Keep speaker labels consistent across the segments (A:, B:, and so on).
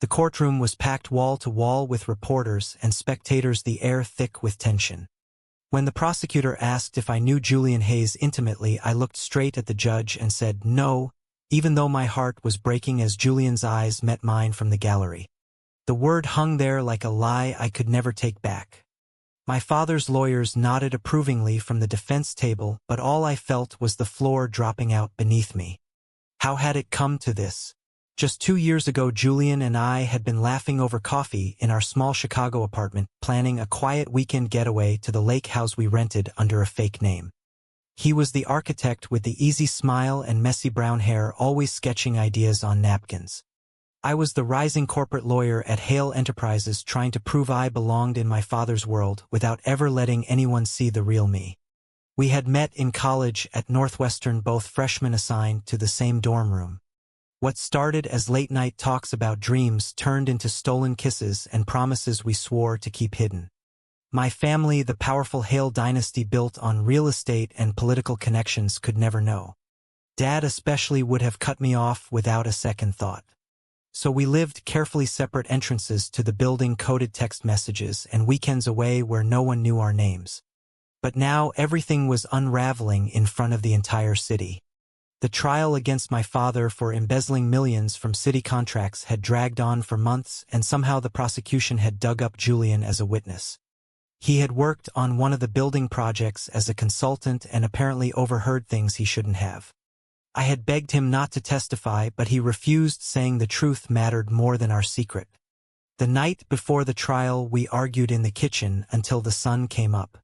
A: The courtroom was packed wall to wall with reporters and spectators, the air thick with tension. When the prosecutor asked if I knew Julian Hayes intimately, I looked straight at the judge and said no, even though my heart was breaking as Julian's eyes met mine from the gallery. The word hung there like a lie I could never take back. My father's lawyers nodded approvingly from the defense table, but all I felt was the floor dropping out beneath me. How had it come to this? Just 2 years ago, Julian and I had been laughing over coffee in our small Chicago apartment, planning a quiet weekend getaway to the lake house we rented under a fake name. He was the architect with the easy smile and messy brown hair, always sketching ideas on napkins. I was the rising corporate lawyer at Hale Enterprises, trying to prove I belonged in my father's world without ever letting anyone see the real me. We had met in college at Northwestern, both freshmen assigned to the same dorm room. What started as late-night talks about dreams turned into stolen kisses and promises we swore to keep hidden. My family, the powerful Hale dynasty built on real estate and political connections, could never know. Dad especially would have cut me off without a second thought. So we lived carefully separate entrances to the building, coded text messages, and weekends away where no one knew our names. But now everything was unraveling in front of the entire city. The trial against my father for embezzling millions from city contracts had dragged on for months, and somehow the prosecution had dug up Julian as a witness. He had worked on one of the building projects as a consultant and apparently overheard things he shouldn't have. I had begged him not to testify, but he refused, saying the truth mattered more than our secret. The night before the trial, we argued in the kitchen until the sun came up.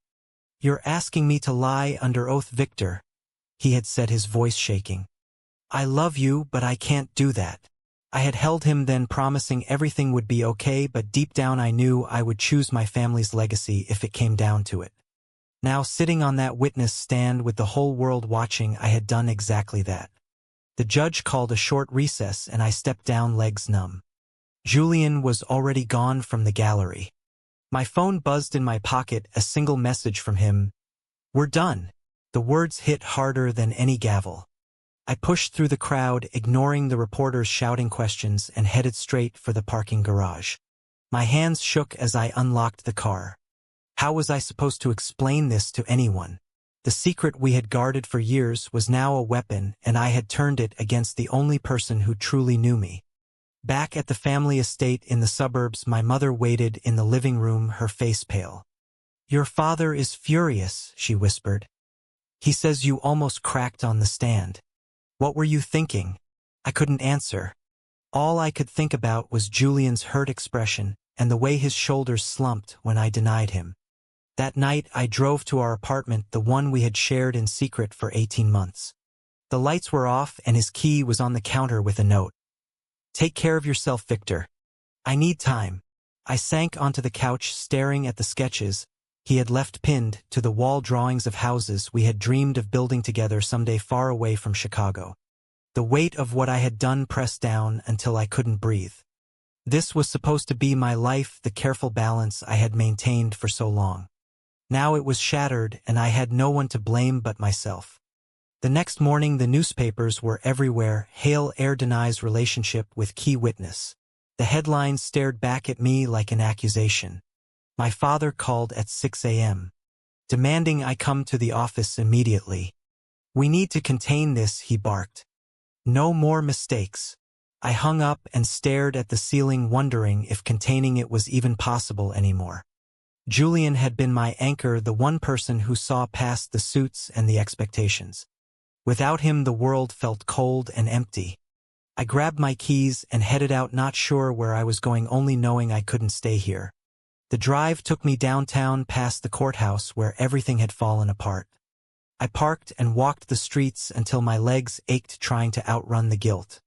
A: "You're asking me to lie under oath, Victor," he had said, his voice shaking. "I love you, but I can't do that." I had held him then, promising everything would be okay, but deep down I knew I would choose my family's legacy if it came down to it. Now, sitting on that witness stand with the whole world watching, I had done exactly that. The judge called a short recess and I stepped down, legs numb. Julian was already gone from the gallery. My phone buzzed in my pocket, a single message from him. "We're done." The words hit harder than any gavel. I pushed through the crowd, ignoring the reporters shouting questions, and headed straight for the parking garage. My hands shook as I unlocked the car. How was I supposed to explain this to anyone? The secret we had guarded for years was now a weapon, and I had turned it against the only person who truly knew me. Back at the family estate in the suburbs, my mother waited in the living room, her face pale. "Your father is furious," she whispered. "He says you almost cracked on the stand. What were you thinking?" I couldn't answer. All I could think about was Julian's hurt expression and the way his shoulders slumped when I denied him. That night I drove to our apartment, the one we had shared in secret for 18 months. The lights were off and his key was on the counter with a note. "Take care of yourself, Victor. I need time." I sank onto the couch, staring at the sketches he had left pinned to the wall, drawings of houses we had dreamed of building together someday far away from Chicago. The weight of what I had done pressed down until I couldn't breathe. This was supposed to be my life, the careful balance I had maintained for so long. Now it was shattered, and I had no one to blame but myself. The next morning the newspapers were everywhere. Hale Air denies relationship with key witness. The headlines stared back at me like an accusation. My father called at 6 a.m., demanding I come to the office immediately. "We need to contain this," he barked. "No more mistakes." I hung up and stared at the ceiling, wondering if containing it was even possible anymore. Julian had been my anchor, the one person who saw past the suits and the expectations. Without him, the world felt cold and empty. I grabbed my keys and headed out, not sure where I was going, only knowing I couldn't stay here. The drive took me downtown, past the courthouse where everything had fallen apart. I parked and walked the streets until my legs ached, trying to outrun the guilt.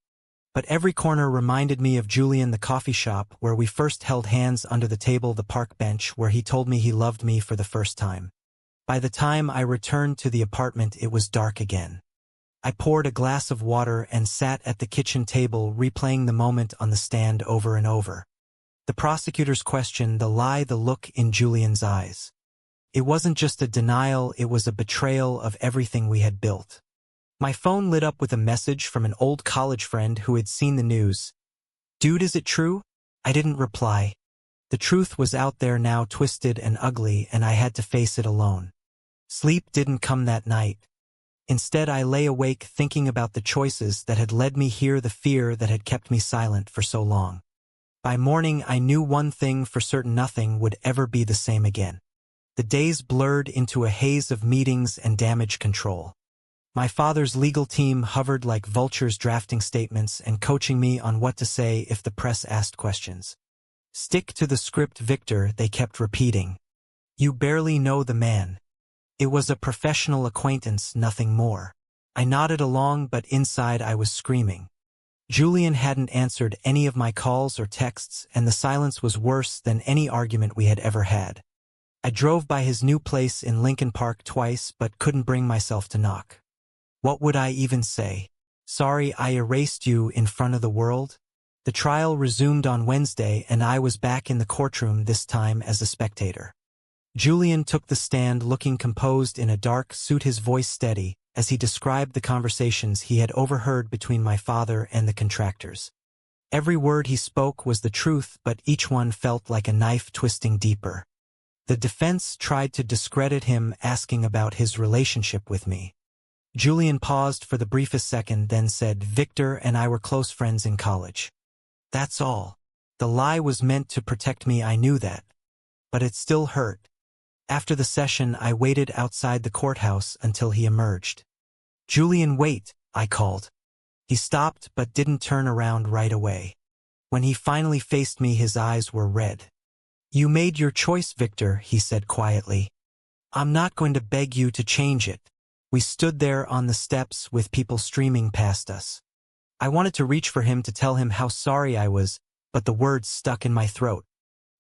A: But every corner reminded me of Julian, the coffee shop where we first held hands under the table, the park bench where he told me he loved me for the first time. By the time I returned to the apartment, it was dark again. I poured a glass of water and sat at the kitchen table, replaying the moment on the stand over and over. The prosecutor's question, the lie, the look in Julian's eyes. It wasn't just a denial, it was a betrayal of everything we had built. My phone lit up with a message from an old college friend who had seen the news. "Dude, is it true? I didn't reply. The truth was out there now, twisted and ugly, and I had to face it alone. Sleep didn't come that night. Instead, I lay awake thinking about the choices that had led me here, the fear that had kept me silent for so long. By morning, I knew one thing for certain: nothing would ever be the same again. The days blurred into a haze of meetings and damage control. My father's legal team hovered like vultures, drafting statements and coaching me on what to say if the press asked questions. "Stick to the script, Victor," they kept repeating. "You barely know the man." It was a professional acquaintance, nothing more. I nodded along, but inside I was screaming. Julian hadn't answered any of my calls or texts, and the silence was worse than any argument we had ever had. I drove by his new place in Lincoln Park twice, but couldn't bring myself to knock. What would I even say? Sorry I erased you in front of the world? The trial resumed on Wednesday, and I was back in the courtroom, this time as a spectator. Julian took the stand, looking composed in a dark suit, his voice steady, as he described the conversations he had overheard between my father and the contractors. Every word he spoke was the truth, but each one felt like a knife twisting deeper. The defense tried to discredit him, asking about his relationship with me. Julian paused for the briefest second, then said, "Victor and I were close friends in college. That's all." The lie was meant to protect me, I knew that. But it still hurt. After the session, I waited outside the courthouse until he emerged. "Julian, wait," I called. He stopped but didn't turn around right away. When he finally faced me, his eyes were red. "You made your choice, Victor," he said quietly. "I'm not going to beg you to change it." We stood there on the steps with people streaming past us. I wanted to reach for him to tell him how sorry I was, but the words stuck in my throat.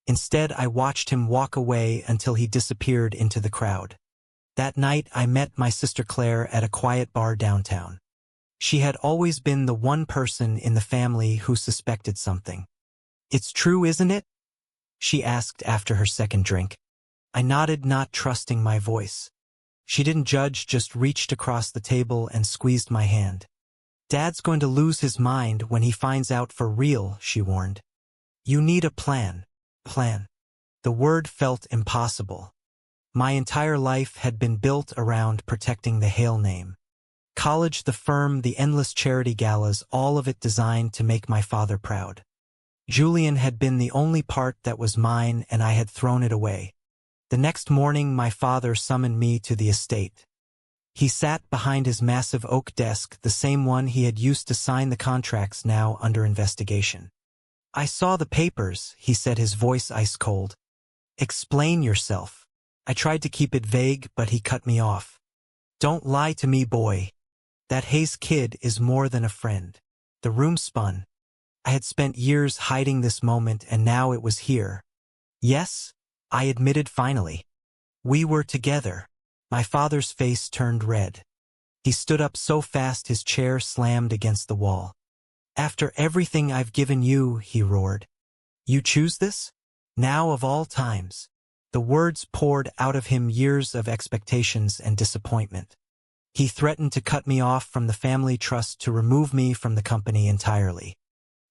A: Instead, I watched him walk away until he disappeared into the crowd. That night, I met my sister Claire at a quiet bar downtown. She had always been the one person in the family who suspected something. "It's true, isn't it?" she asked after her second drink. I nodded, not trusting my voice. She didn't judge, just reached across the table and squeezed my hand. "Dad's going to lose his mind when he finds out for real," she warned. "You need a plan." Plan. The word felt impossible. My entire life had been built around protecting the Hale name. College, the firm, the endless charity galas, all of it designed to make my father proud. Julian had been the only part that was mine, and I had thrown it away. The next morning, my father summoned me to the estate. He sat behind his massive oak desk, the same one he had used to sign the contracts now under investigation. "I saw the papers," he said, his voice ice cold. "Explain yourself." I tried to keep it vague, but he cut me off. "Don't lie to me, boy. That Hayes kid is more than a friend." The room spun. I had spent years hiding this moment, and now it was here. "Yes," I admitted finally. "We were together." My father's face turned red. He stood up so fast his chair slammed against the wall. "After everything I've given you," he roared. "You choose this? Now of all times." The words poured out of him, years of expectations and disappointment. He threatened to cut me off from the family trust, to remove me from the company entirely.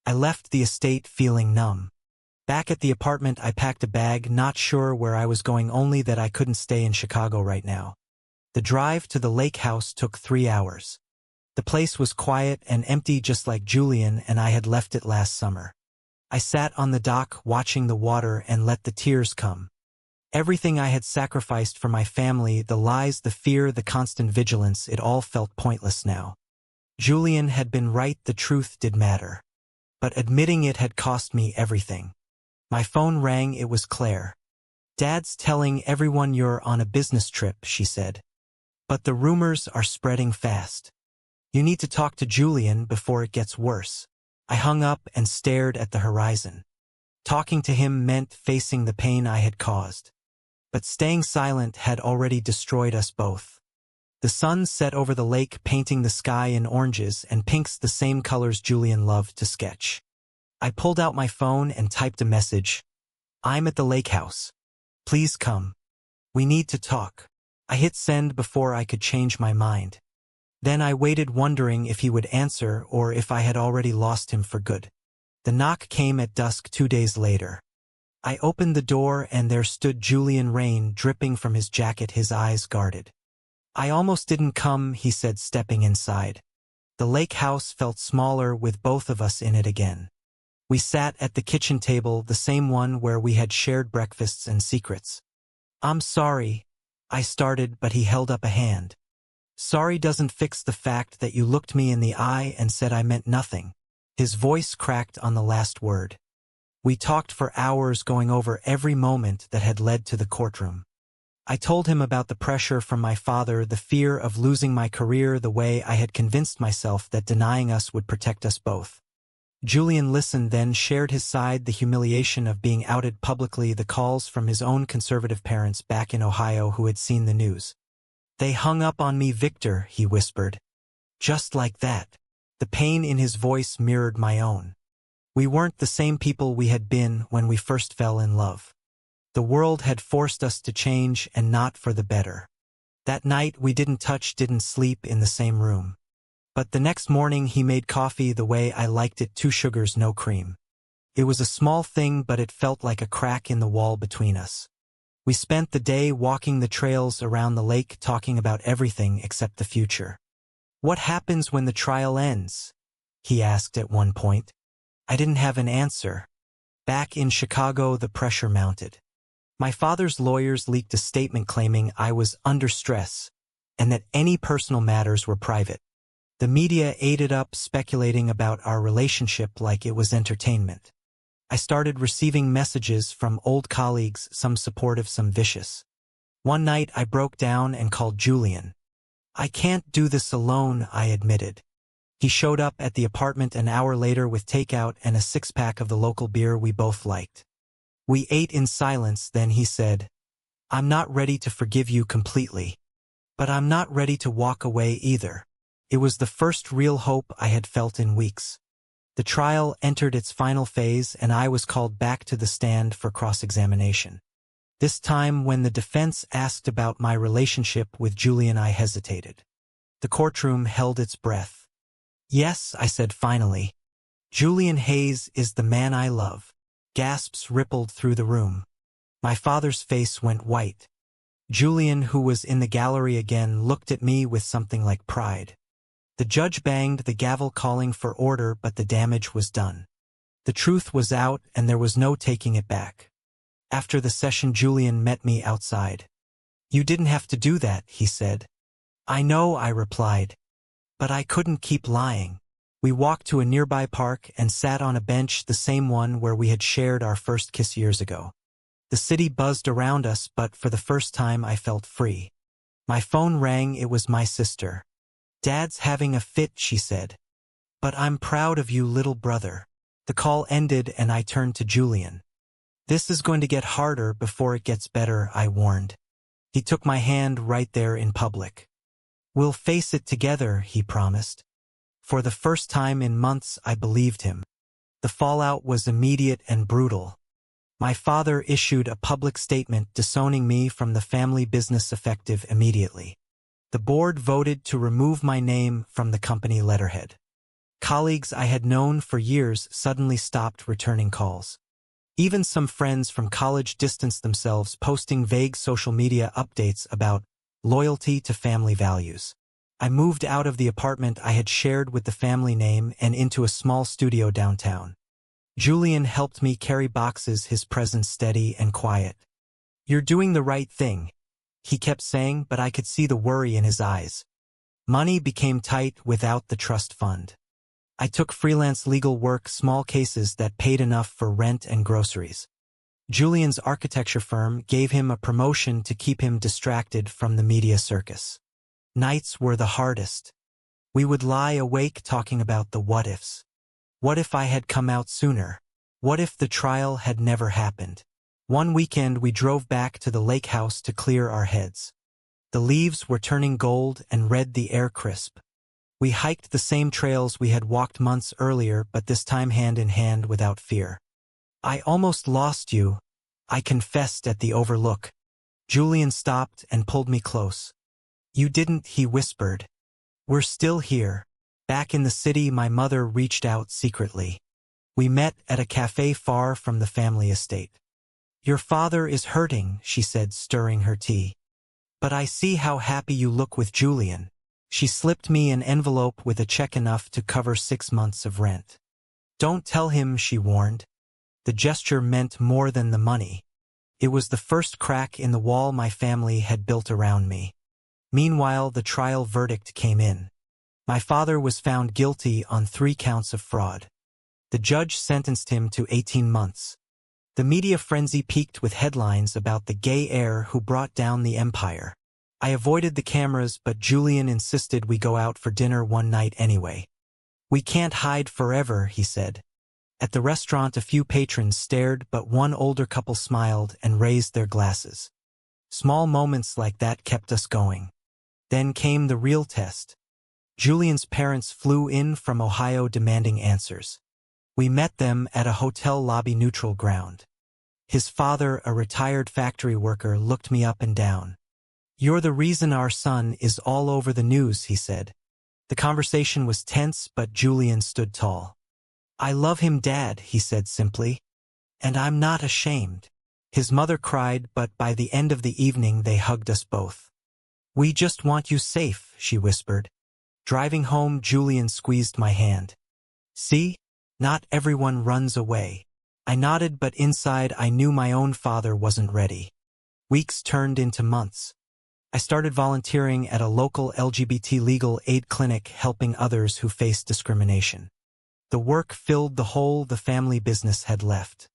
A: I left the estate feeling numb. Back at the apartment, I packed a bag, not sure where I was going, only that I couldn't stay in Chicago right now. The drive to the lake house took 3 hours. The place was quiet and empty, just like Julian and I had left it last summer. I sat on the dock watching the water and let the tears come. Everything I had sacrificed for my family, the lies, the fear, the constant vigilance, it all felt pointless now. Julian had been right, the truth did matter. But admitting it had cost me everything. My phone rang, it was Claire. "Dad's telling everyone you're on a business trip," she said. "But the rumors are spreading fast. You need to talk to Julian before it gets worse." I hung up and stared at the horizon. Talking to him meant facing the pain I had caused. But staying silent had already destroyed us both. The sun set over the lake, painting the sky in oranges and pinks, the same colors Julian loved to sketch. I pulled out my phone and typed a message. "I'm at the lake house. Please come. We need to talk." I hit send before I could change my mind. Then I waited, wondering if he would answer or if I had already lost him for good. The knock came at dusk 2 days later. I opened the door and there stood Julian, rain dripping from his jacket, his eyes guarded. "I almost didn't come," he said, stepping inside. The lake house felt smaller with both of us in it again. We sat at the kitchen table, the same one where we had shared breakfasts and secrets. "I'm sorry," I started, but he held up a hand. "Sorry doesn't fix the fact that you looked me in the eye and said I meant nothing." His voice cracked on the last word. We talked for hours, going over every moment that had led to the courtroom. I told him about the pressure from my father, the fear of losing my career, the way I had convinced myself that denying us would protect us both. Julian listened, then shared his side, the humiliation of being outed publicly, the calls from his own conservative parents back in Ohio who had seen the news. "They hung up on me, Victor," he whispered. Just like that. The pain in his voice mirrored my own. We weren't the same people we had been when we first fell in love. The world had forced us to change, and not for the better. That night we didn't touch, didn't sleep in the same room. But the next morning he made coffee the way I liked it, 2 sugars, no cream. It was a small thing, but it felt like a crack in the wall between us. We spent the day walking the trails around the lake, talking about everything except the future. "What happens when the trial ends?" he asked at one point. I didn't have an answer. Back in Chicago, the pressure mounted. My father's lawyers leaked a statement claiming I was under stress and that any personal matters were private. The media ate it up, speculating about our relationship like it was entertainment. I started receiving messages from old colleagues, some supportive, some vicious. One night I broke down and called Julian. "I can't do this alone," I admitted. He showed up at the apartment an hour later with takeout and a 6-pack of the local beer we both liked. We ate in silence, then he said, "I'm not ready to forgive you completely. But I'm not ready to walk away either." It was the first real hope I had felt in weeks. The trial entered its final phase and I was called back to the stand for cross-examination. This time, when the defense asked about my relationship with Julian, I hesitated. The courtroom held its breath. "Yes," I said finally. "Julian Hayes is the man I love." Gasps rippled through the room. My father's face went white. Julian, who was in the gallery again, looked at me with something like pride. The judge banged the gavel, calling for order, but the damage was done. The truth was out, and there was no taking it back. After the session, Julian met me outside. "You didn't have to do that," he said. "I know," I replied. But I couldn't keep lying. We walked to a nearby park and sat on a bench, the same one where we had shared our first kiss years ago. The city buzzed around us, but for the first time I felt free. My phone rang. It was my sister. "Dad's having a fit," she said. "But I'm proud of you, little brother." The call ended and I turned to Julian. "This is going to get harder before it gets better," I warned. He took my hand right there in public. "We'll face it together," he promised. For the first time in months, I believed him. The fallout was immediate and brutal. My father issued a public statement disowning me from the family business effective immediately. The board voted to remove my name from the company letterhead. Colleagues I had known for years suddenly stopped returning calls. Even some friends from college distanced themselves, posting vague social media updates about loyalty to family values. I moved out of the apartment I had shared with the family name and into a small studio downtown. Julian helped me carry boxes, his presence steady and quiet. "You're doing the right thing," he kept saying, but I could see the worry in his eyes. Money became tight without the trust fund. I took freelance legal work, small cases that paid enough for rent and groceries. Julian's architecture firm gave him a promotion to keep him distracted from the media circus. Nights were the hardest. We would lie awake talking about the what-ifs. What if I had come out sooner? What if the trial had never happened? One weekend we drove back to the lake house to clear our heads. The leaves were turning gold and red, the air crisp. We hiked the same trails we had walked months earlier, but this time hand in hand without fear. "I almost lost you," I confessed at the overlook. Julian stopped and pulled me close. "You didn't," he whispered. "We're still here." Back in the city, my mother reached out secretly. We met at a cafe far from the family estate. "Your father is hurting," she said, stirring her tea. "But I see how happy you look with Julian." She slipped me an envelope with a check enough to cover 6 months of rent. "Don't tell him," she warned. The gesture meant more than the money. It was the first crack in the wall my family had built around me. Meanwhile, the trial verdict came in. My father was found guilty on 3 counts of fraud. The judge sentenced him to 18 months. The media frenzy peaked with headlines about the gay heir who brought down the empire. I avoided the cameras, but Julian insisted we go out for dinner one night anyway. "We can't hide forever," he said. At the restaurant, a few patrons stared, but one older couple smiled and raised their glasses. Small moments like that kept us going. Then came the real test. Julian's parents flew in from Ohio demanding answers. We met them at a hotel lobby neutral ground. His father, a retired factory worker, looked me up and down. "You're the reason our son is all over the news," he said. The conversation was tense, but Julian stood tall. "I love him, Dad," he said simply. "And I'm not ashamed." His mother cried, but by the end of the evening they hugged us both. "We just want you safe," she whispered. Driving home, Julian squeezed my hand. "See? Not everyone runs away." I nodded, but inside I knew my own father wasn't ready. Weeks turned into months. I started volunteering at a local LGBT legal aid clinic, helping others who faced discrimination. The work filled the hole the family business had left.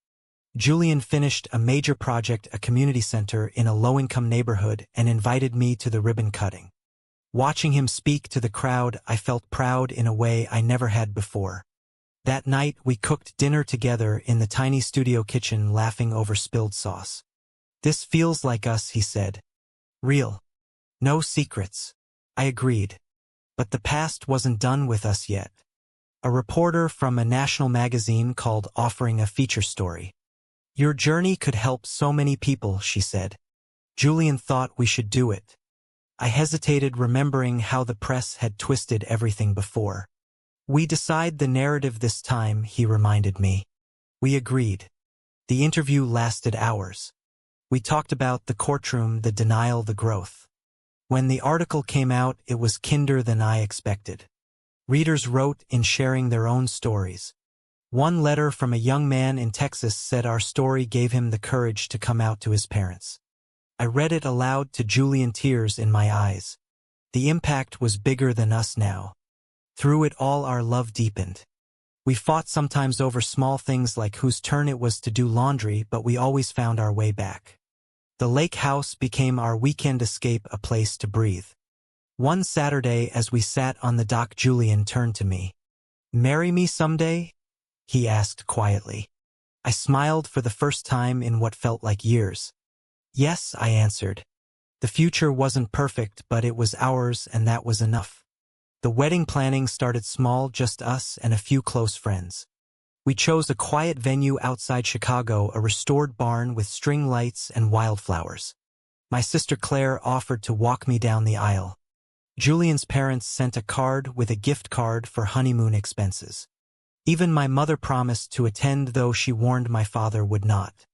A: Julian finished a major project, a community center in a low-income neighborhood, and invited me to the ribbon cutting. Watching him speak to the crowd, I felt proud in a way I never had before. That night, we cooked dinner together in the tiny studio kitchen, laughing over spilled sauce. "This feels like us," he said. "Real. No secrets." I agreed. But the past wasn't done with us yet. A reporter from a national magazine called, offering a feature story. "Your journey could help so many people," she said. Julian thought we should do it. I hesitated, remembering how the press had twisted everything before. "We decide the narrative this time," he reminded me. We agreed. The interview lasted hours. We talked about the courtroom, the denial, the growth. When the article came out, it was kinder than I expected. Readers wrote in, sharing their own stories. One letter from a young man in Texas said our story gave him the courage to come out to his parents. I read it aloud to Julian, tears in my eyes. The impact was bigger than us now. Through it all, our love deepened. We fought sometimes over small things like whose turn it was to do laundry, but we always found our way back. The lake house became our weekend escape, a place to breathe. One Saturday, as we sat on the dock, Julian turned to me. "Marry me someday?" he asked quietly. I smiled for the first time in what felt like years. "Yes," I answered. The future wasn't perfect, but it was ours, and that was enough. The wedding planning started small, just us and a few close friends. We chose a quiet venue outside Chicago, a restored barn with string lights and wildflowers. My sister Claire offered to walk me down the aisle. Julian's parents sent a card with a gift card for honeymoon expenses. Even my mother promised to attend, though she warned my father would not.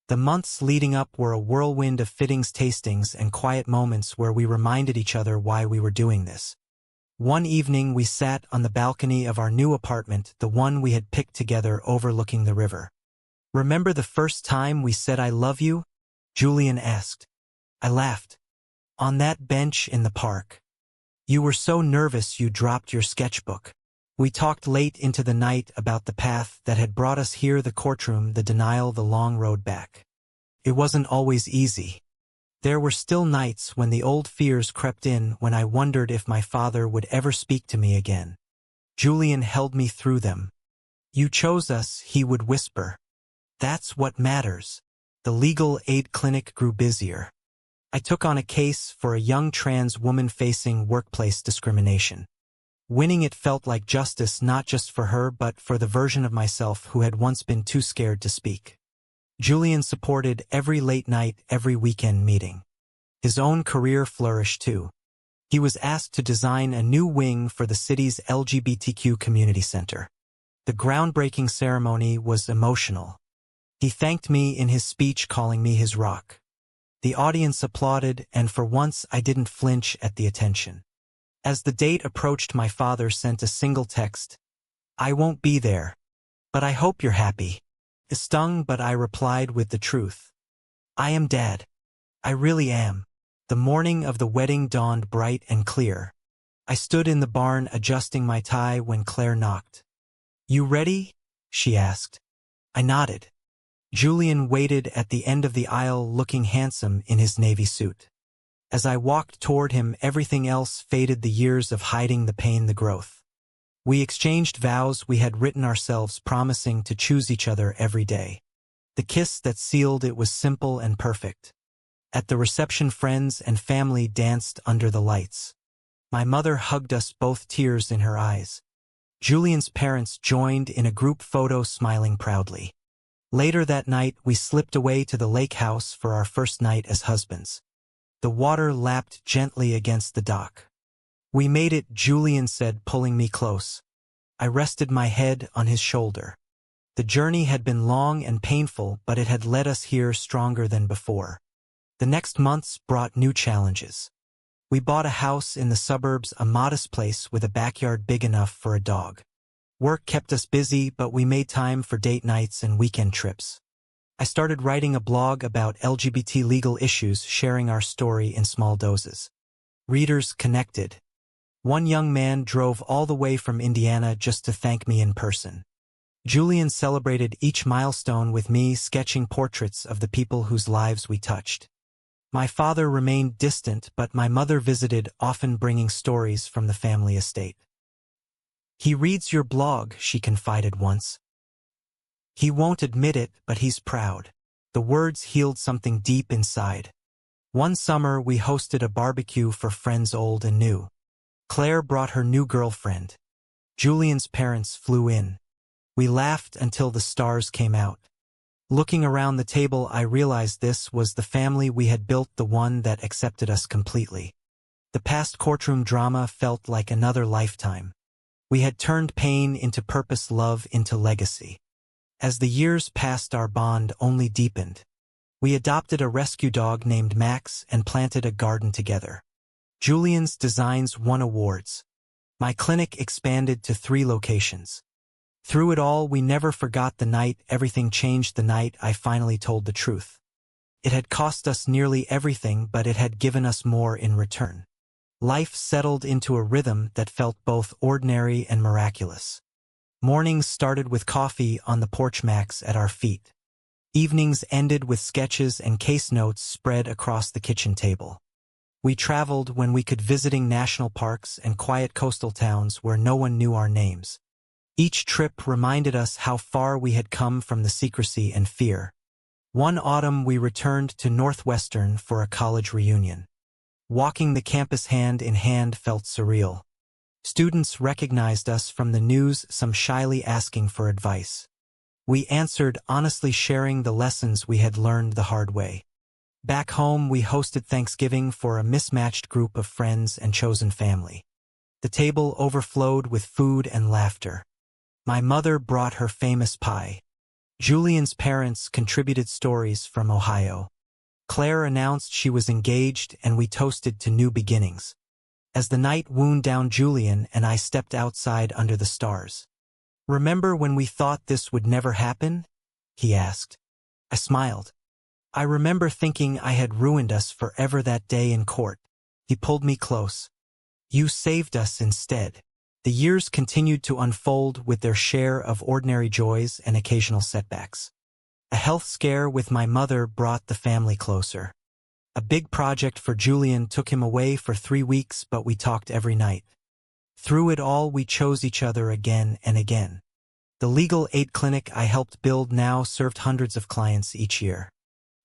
A: The months leading up were a whirlwind of fittings, tastings, and quiet moments where we reminded each other why we were doing this. One evening, we sat on the balcony of our new apartment, the one we had picked together overlooking the river. "Remember the first time we said I love you?" Julian asked. I laughed. "On that bench in the park. You were so nervous you dropped your sketchbook." We talked late into the night about the path that had brought us here, the courtroom, the denial, the long road back. It wasn't always easy. There were still nights when the old fears crept in, when I wondered if my father would ever speak to me again. Julian held me through them. "You chose us," he would whisper. "That's what matters." The legal aid clinic grew busier. I took on a case for a young trans woman facing workplace discrimination. Winning it felt like justice, not just for her but for the version of myself who had once been too scared to speak. Julian supported every late night, every weekend meeting. His own career flourished too. He was asked to design a new wing for the city's LGBTQ community center. The groundbreaking ceremony was emotional. He thanked me in his speech, calling me his rock. The audience applauded, and for once I didn't flinch at the attention. As the date approached, my father sent a single text. "I won't be there, but I hope you're happy." It stung, but I replied with the truth. "I am, Dad. I really am." The morning of the wedding dawned bright and clear. I stood in the barn adjusting my tie when Claire knocked. "You ready?" she asked. I nodded. Julian waited at the end of the aisle, looking handsome in his navy suit. As I walked toward him, everything else faded, the years of hiding, the pain, the growth. We exchanged vows we had written ourselves, promising to choose each other every day. The kiss that sealed it was simple and perfect. At the reception, friends and family danced under the lights. My mother hugged us both, tears in her eyes. Julian's parents joined in a group photo, smiling proudly. Later that night, we slipped away to the lake house for our first night as husbands. The water lapped gently against the dock. "We made it," Julian said, pulling me close. I rested my head on his shoulder. The journey had been long and painful, but it had led us here stronger than before. The next months brought new challenges. We bought a house in the suburbs, a modest place with a backyard big enough for a dog. Work kept us busy, but we made time for date nights and weekend trips. I started writing a blog about LGBT legal issues, sharing our story in small doses. Readers connected. One young man drove all the way from Indiana just to thank me in person. Julian celebrated each milestone with me, sketching portraits of the people whose lives we touched. My father remained distant, but my mother visited, often bringing stories from the family estate. "He reads your blog," she confided once. "He won't admit it, but he's proud." The words healed something deep inside. One summer, we hosted a barbecue for friends old and new. Claire brought her new girlfriend. Julian's parents flew in. We laughed until the stars came out. Looking around the table, I realized this was the family we had built, the one that accepted us completely. The past courtroom drama felt like another lifetime. We had turned pain into purpose, love into legacy. As the years passed, our bond only deepened. We adopted a rescue dog named Max and planted a garden together. Julian's designs won awards. My clinic expanded to 3 locations. Through it all, we never forgot the night everything changed, the night I finally told the truth. It had cost us nearly everything, but it had given us more in return. Life settled into a rhythm that felt both ordinary and miraculous. Mornings started with coffee on the porch, Max at our feet. Evenings ended with sketches and case notes spread across the kitchen table. We traveled when we could, visiting national parks and quiet coastal towns where no one knew our names. Each trip reminded us how far we had come from the secrecy and fear. One autumn, we returned to Northwestern for a college reunion. Walking the campus hand in hand felt surreal. Students recognized us from the news, some shyly asking for advice. We answered honestly, sharing the lessons we had learned the hard way. Back home, we hosted Thanksgiving for a mismatched group of friends and chosen family. The table overflowed with food and laughter. My mother brought her famous pie. Julian's parents contributed stories from Ohio. Claire announced she was engaged, and we toasted to new beginnings. As the night wound down, Julian and I stepped outside under the stars. "Remember when we thought this would never happen?" he asked. I smiled. I remember thinking I had ruined us forever that day in court. He pulled me close. "You saved us instead." The years continued to unfold with their share of ordinary joys and occasional setbacks. A health scare with my mother brought the family closer. A big project for Julian took him away for 3 weeks, but we talked every night. Through it all, we chose each other again and again. The legal aid clinic I helped build now served hundreds of clients each year.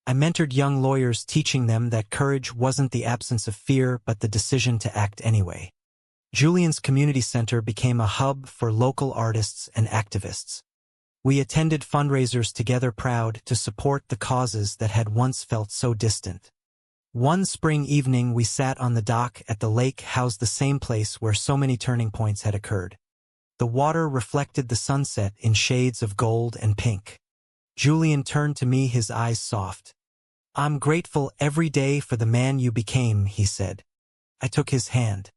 A: I mentored young lawyers, teaching them that courage wasn't the absence of fear, but the decision to act anyway. Julian's community center became a hub for local artists and activists. We attended fundraisers together, proud to support the causes that had once felt so distant. One spring evening, we sat on the dock at the lake house, the same place where so many turning points had occurred. The water reflected the sunset in shades of gold and pink. Julian turned to me, his eyes soft. "I'm grateful every day for the man you became," he said. I took his hand.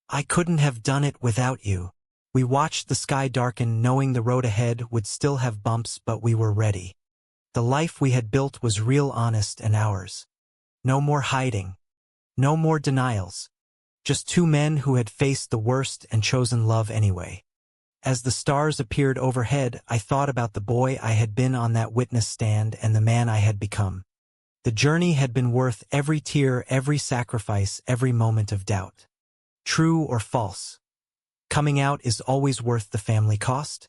A: "I couldn't have done it without you." We watched the sky darken, knowing the road ahead would still have bumps, but we were ready. The life we had built was real, honest, and ours. No more hiding. No more denials. Just two men who had faced the worst and chosen love anyway. As the stars appeared overhead, I thought about the boy I had been on that witness stand and the man I had become. The journey had been worth every tear, every sacrifice, every moment of doubt. True or false? Coming out is always worth the family cost?